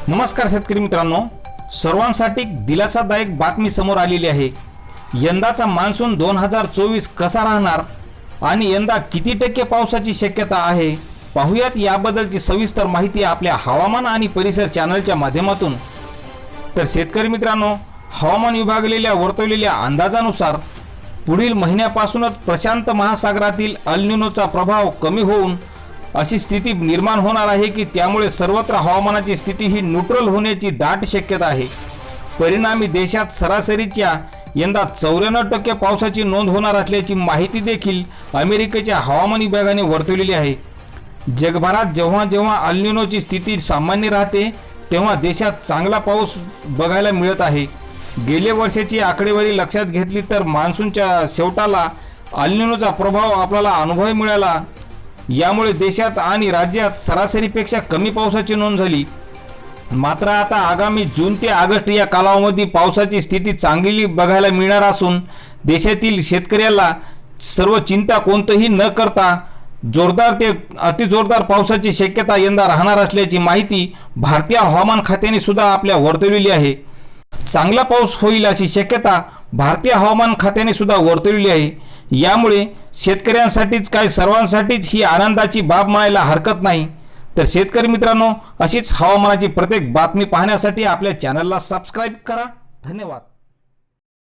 नमस्कार शेतकरी मित्रांनो, सर्वांसाठी दिलासादायक बातमी समोर आलेली आहे। यंदाचा मान्सून 2024 कसा राहणार आणि यंदा किती टक्के पावसाची शक्यता आहे पाहूयात याबद्दलची सविस्तर माहिती आपल्या हवामान आणि परिसर चॅनलच्या माध्यमातून। तर शेतकरी मित्रांनो, हवामान विभागाने वर्तवलेल्या अंदाजानुसार पुढील महिन्यापासूनच प्रशांत महासागरातील अल निनोचा प्रभाव कमी होऊन अशी स्थिती निर्माण होणार आहे की त्यामुळे सर्वत्र हवामानाची स्थिती ही न्यूट्रल होण्याची दाट शक्यता आहे। परिणामी देशात सरासरीच्या यंदा 94% पावसाची नोंद होणार असल्याची माहिती देखील अमेरिकेच्या हवामान विभागाने वर्तवलेली आहे। जगभरात जेव्हा जेव्हा अल निनोची स्थिती सामान्य राहते तेव्हा देशात चांगला पाऊस बघायला मिळत आहे। गेल्या वर्षाची आकडेवारी लक्षात घेतली तर मान्सूनच्या शेवटाला अल निनोचा प्रभाव आपल्याला अनुभवायला मिळाला। यामुळे देशात आणि राज्यात सरासरीपेक्षा कमी पावसाची नोंद झाली। मात्र आता आगामी जून ते ऑगस्ट या कालावधीमध्ये पावसाची स्थिती चांगली बघायला मिळणार असून देशातील शेतकऱ्याला सर्व चिंता कोणतीही न करता जोरदार ते अतिजोरदार पावसाची शक्यता यंदा राहणार असल्याची माहिती भारतीय हवामान खात्याने सुद्धा आपल्या वर्तवलेली आहे। चांगला पाऊस होईल अशी शक्यता भारतीय हवामान खात्याने सुद्धा वर्तवलेली आहे। यामुळे शेतकऱ्यांसाठीच काय सर्वांसाठीच ही आनंदाची बाब म्हणायला हरकत नाही। तर शेतकरी मित्रांनो, अशीच हवामानाची प्रत्येक बातमी पाहण्यासाठी आपल्या चॅनलला सबस्क्राइब करा। धन्यवाद।